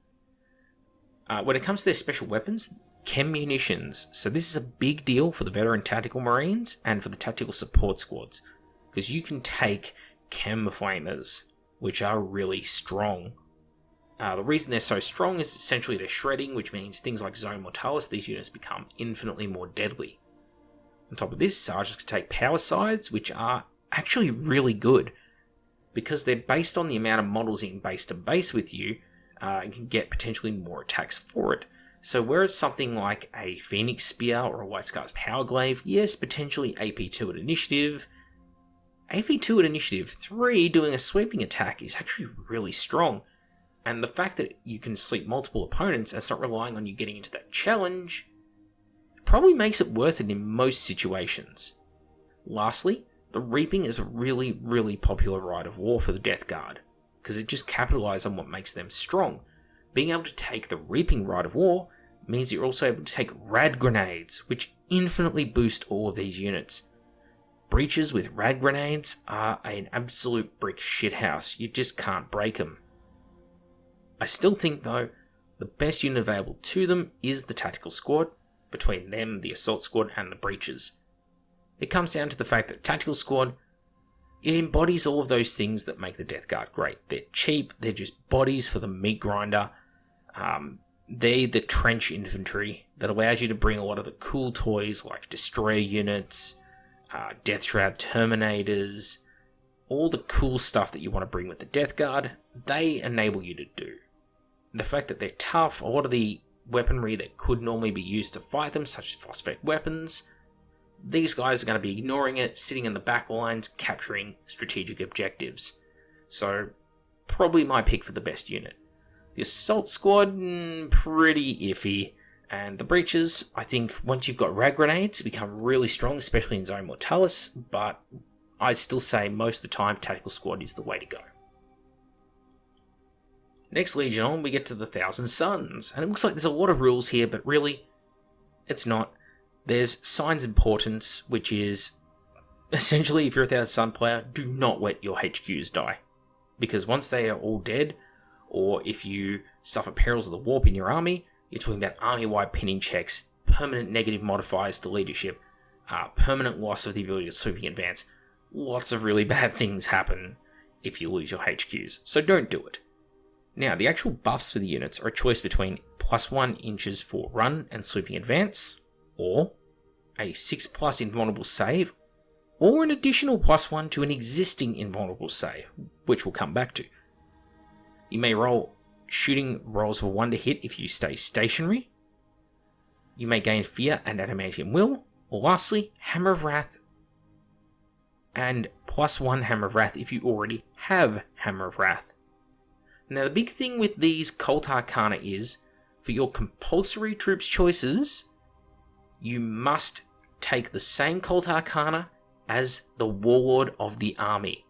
When it comes to their special weapons, chem munitions. So this is a big deal for the veteran tactical marines and for the tactical support squads, because you can take chem flamers, which are really strong. The reason they're so strong is essentially they're shredding, which means things like Zone Mortalis, these units become infinitely more deadly. On top of this, Sergeants can take power sides, which are actually really good, because they're based on the amount of models in base to base with you, and can get potentially more attacks for it. So whereas something like a Phoenix Spear or a White Scar's Power Glaive, yes, potentially AP2 at initiative, AP2 at initiative 3 doing a sweeping attack is actually really strong. And the fact that you can sweep multiple opponents and it's not relying on you getting into that challenge probably makes it worth it in most situations. Lastly, the Reaping is a really, really popular rite of war for the Death Guard, because it just capitalizes on what makes them strong. Being able to take the Reaping rite of war means you're also able to take Rad Grenades, which infinitely boost all of these units. Breaches with Rad Grenades are an absolute brick shithouse. You just can't break them. I still think, though, the best unit available to them is the Tactical Squad, between them, the Assault Squad, and the Breaches. It comes down to the fact that Tactical Squad, it embodies all of those things that make the Death Guard great. They're cheap, they're just bodies for the meat grinder. They're the trench infantry that allows you to bring a lot of the cool toys like Destroyer units, Death Shroud Terminators, all the cool stuff that you want to bring with the Death Guard, they enable you to do. The fact that they're tough, a lot of the weaponry that could normally be used to fight them, such as phosphate weapons, these guys are going to be ignoring it, sitting in the back lines, capturing strategic objectives. So, probably my pick for the best unit. The Assault Squad, pretty iffy. And the Breaches, I think once you've got Rad Grenades, become really strong, especially in Zone Mortalis, but I'd still say most of the time Tactical Squad is the way to go. Next Legion on, we get to the Thousand Suns, and it looks like there's a lot of rules here, but really, it's not. There's Signs Importance, which is, essentially, if you're a Thousand Sun player, do not let your HQs die. Because once they are all dead, or if you suffer perils of the warp in your army, you're talking about army-wide pinning checks, permanent negative modifiers to leadership, permanent loss of the ability to sweeping advance. Lots of really bad things happen if you lose your HQs, so don't do it. Now, the actual buffs for the units are a choice between +1 inches for run and sweeping advance, or a 6+ invulnerable save, or an additional +1 to an existing invulnerable save, which we'll come back to. You may roll shooting rolls of 1 to hit if you stay stationary. You may gain fear and adamantium will, or lastly, Hammer of Wrath and +1 Hammer of Wrath if you already have Hammer of Wrath. Now, the big thing with these Cult Arcana is, for your compulsory troops choices, you must take the same Cult Arcana as the Warlord of the army.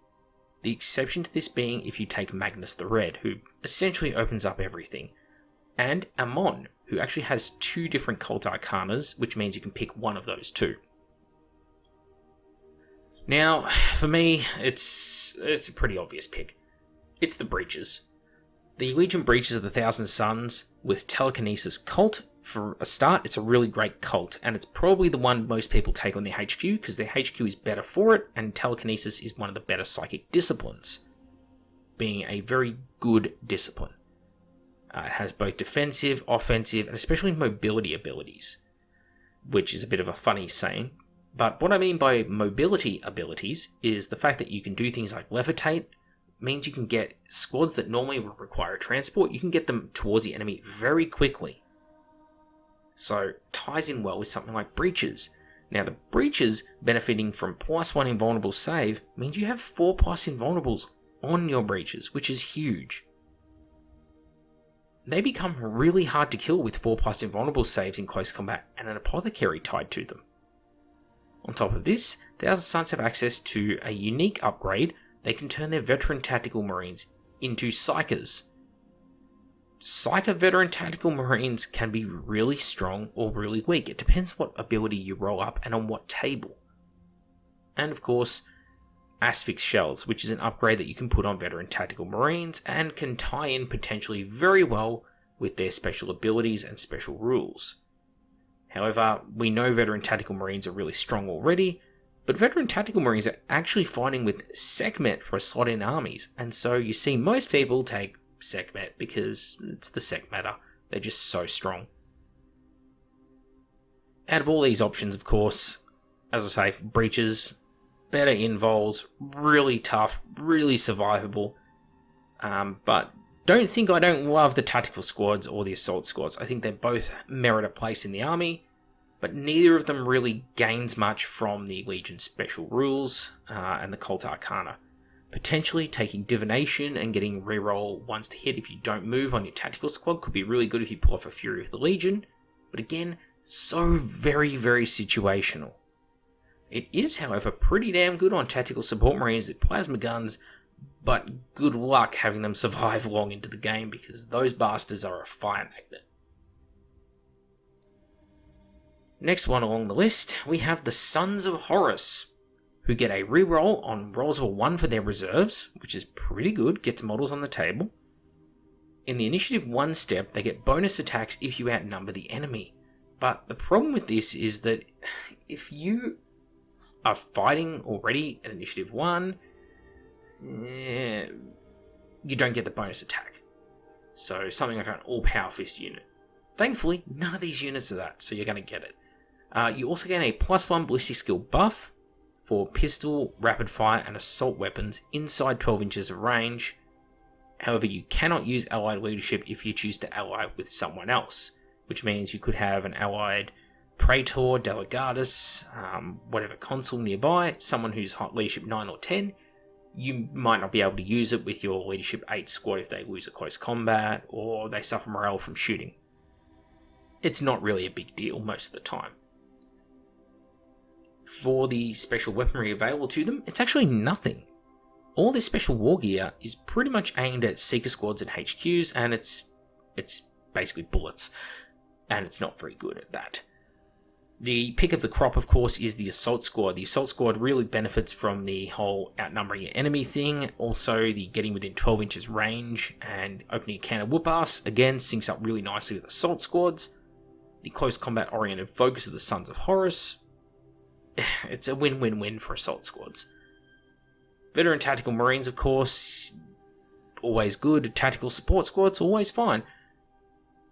The exception to this being if you take Magnus the Red, who essentially opens up everything, and Amon, who actually has 2 different Cult Arcanas, which means you can pick one of those 2. Now, for me, it's a pretty obvious pick. It's the Breaches. The Legion Breaches of the Thousand Suns with Telekinesis Cult. For a start, it's a really great cult, and it's probably the one most people take on their HQ, because their HQ is better for it, and Telekinesis is one of the better psychic disciplines, being a very good discipline. It has both defensive, offensive, and especially mobility abilities, which is a bit of a funny saying. But what I mean by mobility abilities is the fact that you can do things like levitate, means you can get squads that normally would require transport, you can get them towards the enemy very quickly. So, ties in well with something like Breaches. Now, the Breaches benefiting from +1 invulnerable save means you have 4+ invulnerables on your Breaches, which is huge. They become really hard to kill with 4+ invulnerable saves in close combat and an Apothecary tied to them. On top of this, Thousand Suns have access to a unique upgrade. They can turn their Veteran Tactical Marines into Psychers. Psyker Veteran Tactical Marines can be really strong or really weak. It depends what ability you roll up and on what table. And of course, Asphyx Shells, which is an upgrade that you can put on Veteran Tactical Marines and can tie in potentially very well with their special abilities and special rules. However, we know Veteran Tactical Marines are really strong already, but Veteran Tactical Marines are actually fighting with Sekhmet for a slot in armies, and so you see most people take Sekhmet because it's the Sekhmeter. They're just so strong. Out of all these options, of course, as I say, Breaches, better invols, really tough, really survivable, but don't think I don't love the tactical squads or the assault squads. I think they both merit a place in the army, but neither of them really gains much from the Legion special rules and the Cult Arcana. Potentially taking Divination and getting reroll ones to hit if you don't move on your tactical squad could be really good if you pull off a Fury of the Legion, but again, so very, very situational. It is, however, pretty damn good on tactical support marines with plasma guns, but good luck having them survive long into the game because those bastards are a fire magnet. Next one along the list, we have the Sons of Horus, who get a reroll on rolls of 1 for their reserves, which is pretty good, gets models on the table. In the Initiative 1 step, they get bonus attacks if you outnumber the enemy. But the problem with this is that if you are fighting already at Initiative 1, you don't get the bonus attack. So something like an all-power fist unit. Thankfully, none of these units are that, so you're going to get it. You also get a +1 ballistic skill buff for pistol, rapid fire, and assault weapons inside 12 inches of range. However, you cannot use allied leadership if you choose to ally with someone else, which means you could have an allied Praetor, Delegatus, whatever consul nearby, someone who's leadership 9 or 10. You might not be able to use it with your leadership 8 squad if they lose a close combat or they suffer morale from shooting. It's not really a big deal most of the time. For the special weaponry available to them, it's actually nothing. All this special war gear is pretty much aimed at Seeker squads and HQs, and it's basically bullets, and it's not very good at that. The pick of the crop, of course, is the Assault Squad. The Assault Squad really benefits from the whole outnumbering your enemy thing, also the getting within 12 inches range and opening a can of whoop-ass, again, syncs up really nicely with Assault Squads. The close combat oriented focus of the Sons of Horus. It's a win-win-win for Assault Squads. Veteran Tactical Marines, of course, always good. Tactical Support Squads, always fine.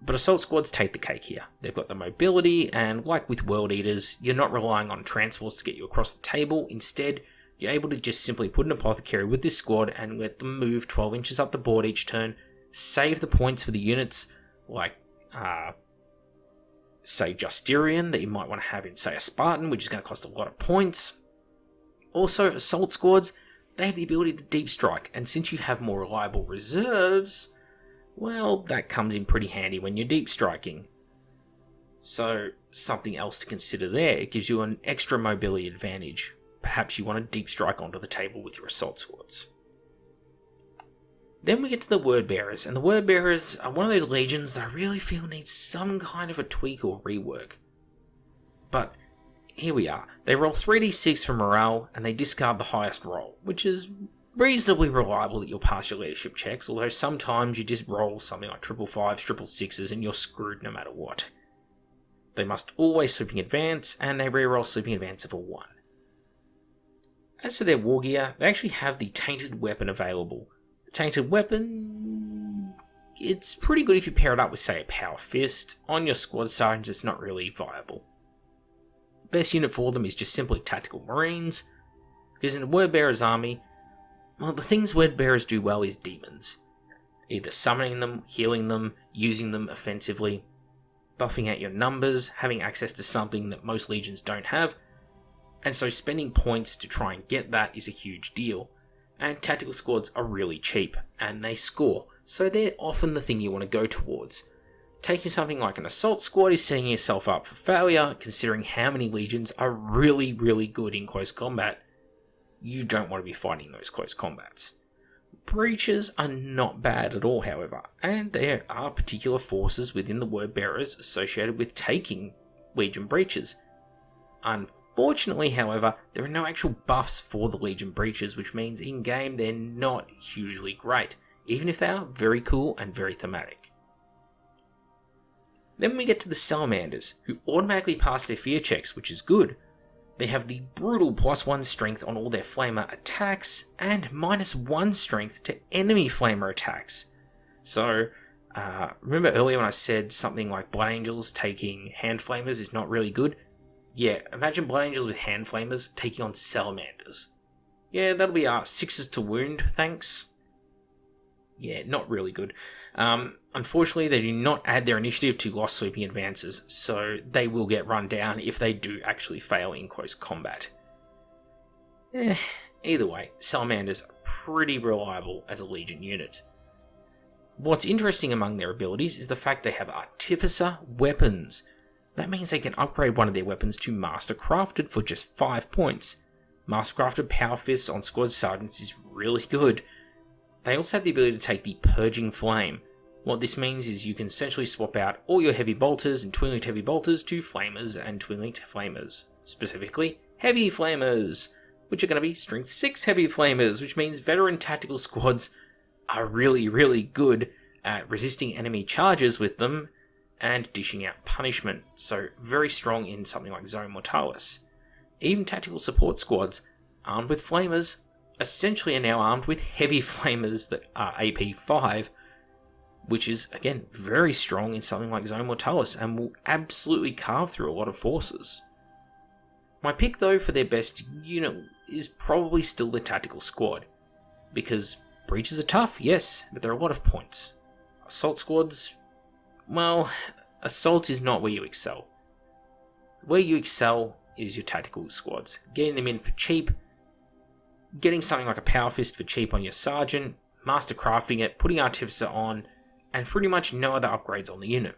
But Assault Squads take the cake here. They've got the mobility, and like with World Eaters, you're not relying on transports to get you across the table. Instead, you're able to just simply put an Apothecary with this squad and let them move 12 inches up the board each turn, save the points for the units, like, say, Justinian, that you might want to have in, say, a Spartan, which is going to cost a lot of points. Also, Assault Squads, they have the ability to deep strike, and since you have more reliable reserves, well, that comes in pretty handy when you're deep striking. So, something else to consider there. It gives you an extra mobility advantage. Perhaps you want to deep strike onto the table with your Assault Squads. Then we get to the Wordbearers, and the Wordbearers are one of those legions that I really feel needs some kind of a tweak or rework. But here we are. They roll 3d6 for morale, and they discard the highest roll, which is reasonably reliable that you'll pass your leadership checks, although sometimes you just roll something like 555s, 666s, and you're screwed no matter what. They must always Sleeping Advance, and they reroll Sleeping Advance of a 1. As for their war gear, they actually have the Tainted Weapon available. The Tainted Weapon, it's pretty good if you pair it up with, say, a Power Fist. On your squad sergeants, it's not really viable. The best unit for them is just simply Tactical Marines, because in the Wordbearers army, well, the things Wordbearers do well is demons. Either summoning them, healing them, using them offensively, buffing out your numbers, having access to something that most legions don't have, and so spending points to try and get that is a huge deal. And tactical squads are really cheap, and they score, so they're often the thing you want to go towards. Taking something like an Assault Squad is setting yourself up for failure, considering how many legions are really, really good in close combat. You don't want to be fighting those close combats. Breaches are not bad at all, however, and there are particular forces within the Wordbearers associated with taking Legion breaches. Unfortunately, however, there are no actual buffs for the Legion breaches, which means in-game they're not hugely great, even if they are very cool and very thematic. Then we get to the Salamanders, who automatically pass their fear checks, which is good. They have the brutal +1 strength on all their flamer attacks, and -1 strength to enemy flamer attacks. So, remember earlier when I said something like Blood Angels taking hand flamers is not really good? Yeah, imagine Blood Angels with hand flamers taking on Salamanders. Yeah, that'll be 6s to wound, thanks. Yeah, not really good. Unfortunately, they do not add their initiative to lost Sleeping Advances, so they will get run down if they do actually fail in close combat. Either way, Salamanders are pretty reliable as a Legion unit. What's interesting among their abilities is the fact they have Artificer weapons. That means they can upgrade one of their weapons to Master Crafted for just 5 points. Master Crafted Power Fists on Squad Sergeants is really good. They also have the ability to take the Purging Flame. What this means is you can essentially swap out all your Heavy Bolters and Twin-Linked Heavy Bolters to Flamers and Twin-Linked Flamers. Specifically, Heavy Flamers, which are going to be Strength 6 Heavy Flamers, which means veteran tactical squads are really, really good at resisting enemy charges with them and dishing out punishment, so very strong in something like Zone Mortalis. Even tactical support squads, armed with Flamers, essentially are now armed with Heavy Flamers that are AP 5, which is, again, very strong in something like Zone Mortalis and will absolutely carve through a lot of forces. My pick, though, for their best unit is probably still the Tactical Squad, because breaches are tough, yes, but there are a lot of points. Assault Squads, well, Assault is not where you excel. Where you excel is your Tactical Squads, getting them in for cheap, getting something like a Power Fist for cheap on your Sergeant, Master Crafting it, putting Artificer on, and pretty much no other upgrades on the unit.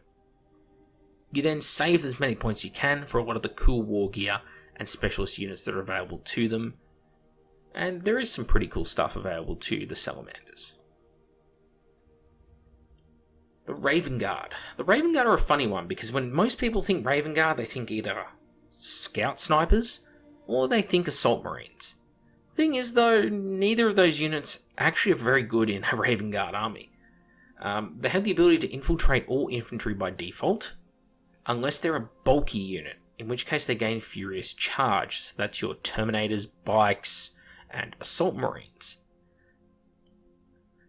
You then save as many points you can for a lot of the cool war gear and specialist units that are available to them. And there is some pretty cool stuff available to the Salamanders. The Raven Guard. The Raven Guard are a funny one because when most people think Raven Guard, they think either scout snipers or they think assault marines. Thing is though, neither of those units actually are very good in a Raven Guard army. They have the ability to infiltrate all infantry by default, unless they're a bulky unit, in which case they gain Furious Charge, so that's your Terminators, Bikes, and Assault Marines.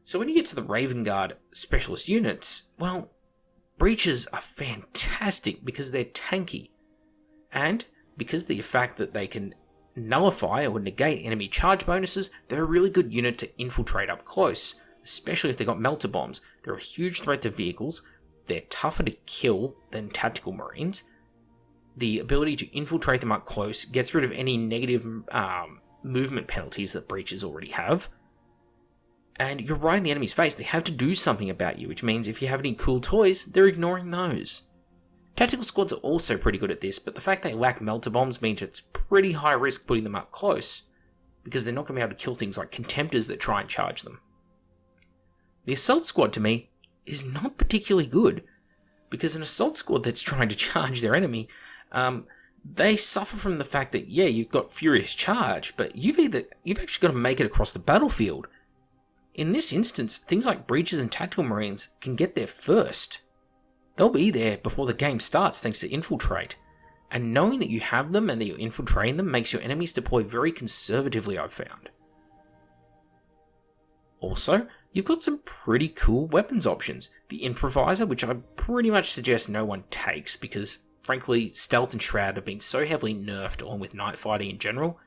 So when you get to the Raven Guard specialist units, well, Breaches are fantastic because they're tanky, and because of the fact that they can nullify or negate enemy charge bonuses, they're a really good unit to infiltrate up close, especially if they've got melter bombs. They're a huge threat to vehicles, they're tougher to kill than tactical marines. The ability to infiltrate them up close gets rid of any negative movement penalties that Breaches already have. And you're right in the enemy's face, they have to do something about you, which means if you have any cool toys, they're ignoring those. Tactical squads are also pretty good at this, but the fact they lack melter bombs means it's pretty high risk putting them up close, because they're not going to be able to kill things like contemptors that try and charge them. The assault squad, to me, is not particularly good, because an assault squad that's trying to charge their enemy, they suffer from the fact that, yeah, you've got Furious Charge, but you've actually got to make it across the battlefield. In this instance, things like Breaches and Tactical Marines can get there first. They'll be there before the game starts thanks to Infiltrate. And knowing that you have them and that you're infiltrating them makes your enemies deploy very conservatively, I've found. Also, you've got some pretty cool weapons options. The Improviser, which I pretty much suggest no one takes because, frankly, Stealth and Shroud have been so heavily nerfed along with night fighting in general.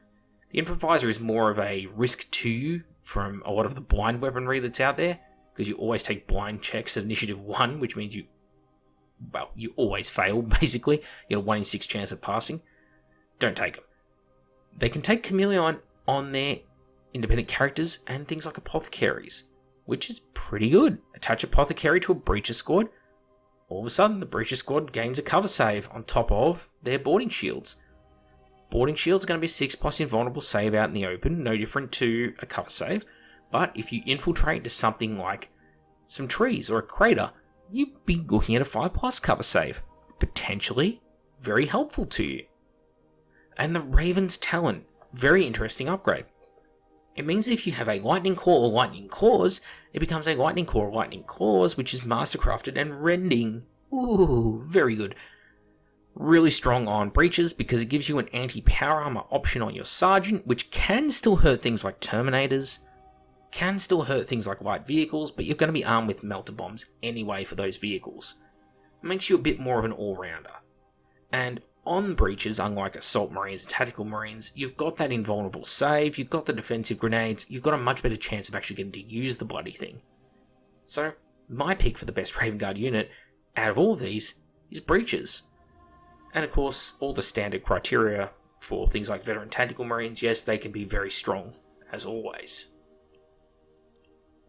The Improviser is more of a risk to you from a lot of the blind weaponry that's out there, because you always take blind checks at Initiative 1, which means you always fail, basically. You get a 1 in 6 chance of passing. Don't take them. They can take Chameleon on their independent characters and things like Apothecaries, which is pretty good. Attach Apothecary to a Breacher squad. All of a sudden, the Breacher squad gains a cover save on top of their boarding shields. Boarding shields are going to be 6+ invulnerable save out in the open, no different to a cover save. But if you infiltrate to something like some trees or a crater, you'd be looking at a 5+ cover save. Potentially very helpful to you. And the Raven's Talent, very interesting upgrade. It means if you have a Lightning Core or Lightning Claws, it becomes a Lightning Core or Lightning Claws, which is mastercrafted and rending. Ooh, very good. Really strong on Breaches because it gives you an anti-power armor option on your Sergeant, which can still hurt things like Terminators, can still hurt things like light vehicles, but you're going to be armed with melter bombs anyway for those vehicles. It makes you a bit more of an all-rounder. And on Breaches, unlike Assault Marines and Tactical Marines, you've got that invulnerable save, you've got the defensive grenades, you've got a much better chance of actually getting to use the bloody thing. So, my pick for the best Raven Guard unit out of all of these is Breaches. And of course, all the standard criteria for things like Veteran Tactical Marines, yes, they can be very strong, as always.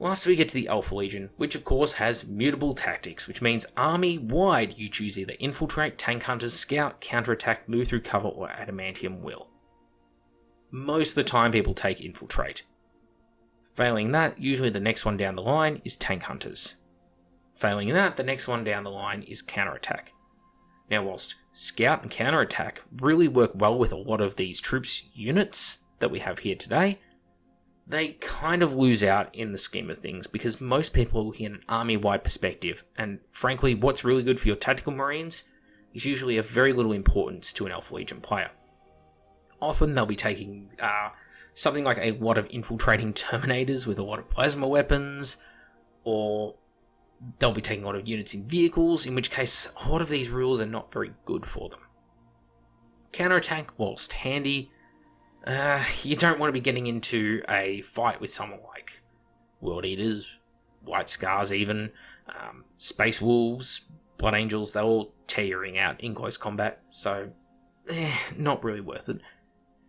Last we get to the Alpha Legion, which of course has mutable tactics, which means army-wide you choose either Infiltrate, Tank Hunters, Scout, Counterattack, Move Through Cover, or Adamantium Will. Most of the time people take Infiltrate. Failing that, usually the next one down the line is Tank Hunters. Failing that, the next one down the line is Counterattack. Now whilst Scout and Counterattack really work well with a lot of these troops units that we have here today, they kind of lose out in the scheme of things because most people are looking at an army-wide perspective, and frankly, what's really good for your Tactical Marines is usually of very little importance to an Alpha Legion player. Often they'll be taking something like a lot of infiltrating Terminators with a lot of plasma weapons, or they'll be taking a lot of units in vehicles, in which case a lot of these rules are not very good for them. Counterattack, whilst handy, you don't want to be getting into a fight with someone like World Eaters, White Scars even, Space Wolves, Blood Angels, they'll all tear your ring out in close combat, so not really worth it.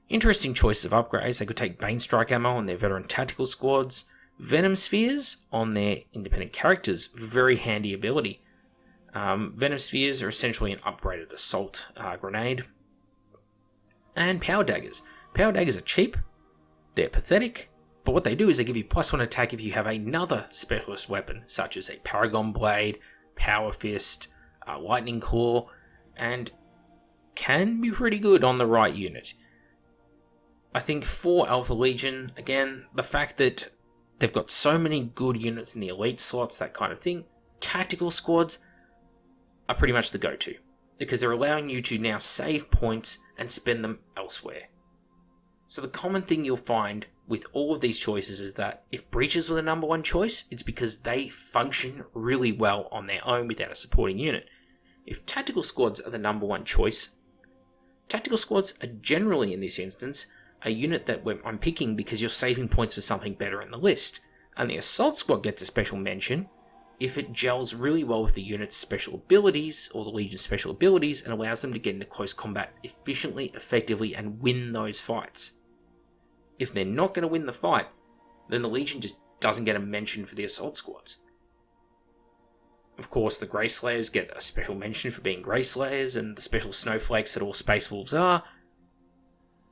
Interesting choices of upgrades. They could take Bane Strike ammo on their Veteran Tactical squads, Venom Spheres on their independent characters, very handy ability. Venom Spheres are essentially an upgraded assault grenade. And Power Daggers. Power Daggers are cheap, They're pathetic, but what they do is they give you +1 attack if you have another specialist weapon, such as a Paragon Blade, Power Fist, Lightning Claw, and can be pretty good on the right unit. I think for Alpha Legion, again, the fact that they've got so many good units in the elite slots, that kind of thing, tactical squads are pretty much the go-to, because they're allowing you to now save points and spend them elsewhere. So the common thing you'll find with all of these choices is that if breaches were the number one choice, it's because they function really well on their own without a supporting unit. If tactical squads are the number one choice, tactical squads are generally, in this instance, a unit that I'm picking because you're saving points for something better in the list. And the assault squad gets a special mention if it gels really well with the unit's special abilities, or the Legion's special abilities, and allows them to get into close combat efficiently, effectively, and win those fights. If they're not going to win the fight, then the Legion just doesn't get a mention for the assault squads. Of course, the Grey Slayers get a special mention for being Grey Slayers, and the special snowflakes that all Space Wolves are.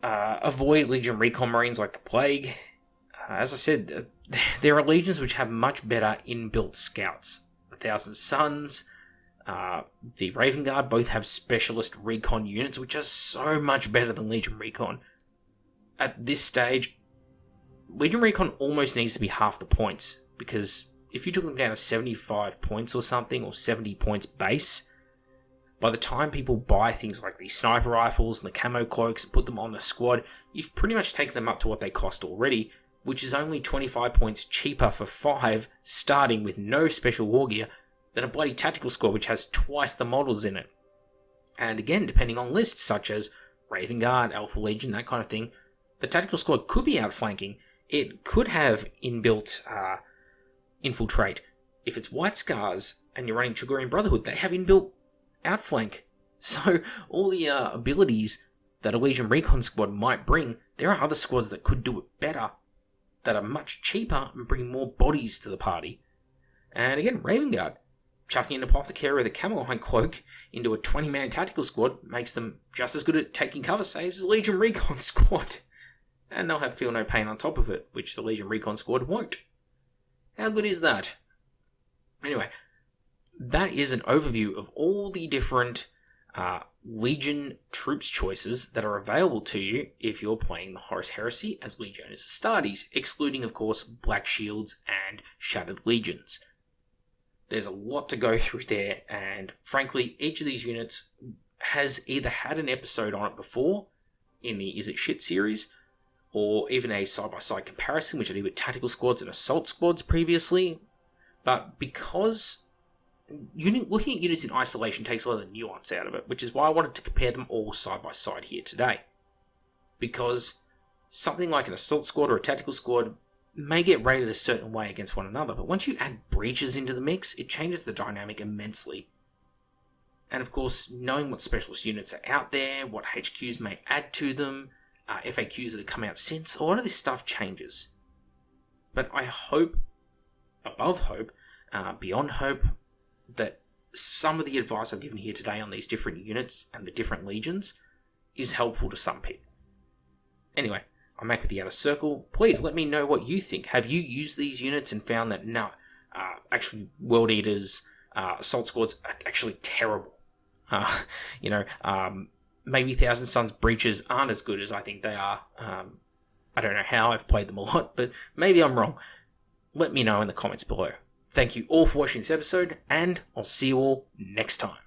Avoid Legion Recon Marines like the plague. As I said, there are legions which have much better inbuilt scouts. The Thousand Suns, the Raven Guard both have specialist recon units, which are so much better than Legion Recon. At this stage, Legion Recon almost needs to be half the points, because if you took them down to 75 points or something, or 70 points base, by the time people buy things like the sniper rifles and the camo cloaks and put them on the squad, you've pretty much taken them up to what they cost already, which is only 25 points cheaper for 5, starting with no special war gear, than a bloody tactical squad which has twice the models in it. And again, depending on lists such as Raven Guard, Alpha Legion, that kind of thing, the tactical squad could be outflanking. It could have inbuilt infiltrate. If it's White Scars and you're running Chagorian Brotherhood, they have inbuilt outflank. So all the abilities that a Legion Recon squad might bring, there are other squads that could do it better, that are much cheaper and bring more bodies to the party. And again, Raven Guard, chucking an Apothecary with a camo line cloak into a 20-man tactical squad makes them just as good at taking cover saves as a Legion Recon squad. And they'll have Feel No Pain on top of it, which the Legion Recon squad won't. How good is that? Anyway, that is an overview of all the different Legion troops choices that are available to you if you're playing the Horus Heresy as Legiones Astartes, excluding, of course, Black Shields and Shattered Legions. There's a lot to go through there, and frankly, each of these units has either had an episode on it before in the Is It Shit series, or even a side-by-side comparison, which I did with tactical squads and assault squads previously. But because looking at units in isolation takes a lot of the nuance out of it, which is why I wanted to compare them all side-by-side here today. Because something like an assault squad or a tactical squad may get rated a certain way against one another, but once you add breaches into the mix, it changes the dynamic immensely. And of course, knowing what specialist units are out there, what HQs may add to them, FAQs that have come out since, a lot of this stuff changes. But I hope, above hope, beyond hope, that some of the advice I've given here today on these different units and the different legions is helpful to some people. Anyway, I'm back with the Outer Circle. Please let me know what you think. Have you used these units and found that, no, actually World Eaters, Assault Squads are actually terrible? Maybe Thousand Suns breaches aren't as good as I think they are. I don't know how, I've played them a lot, but maybe I'm wrong. Let me know in the comments below. Thank you all for watching this episode, and I'll see you all next time.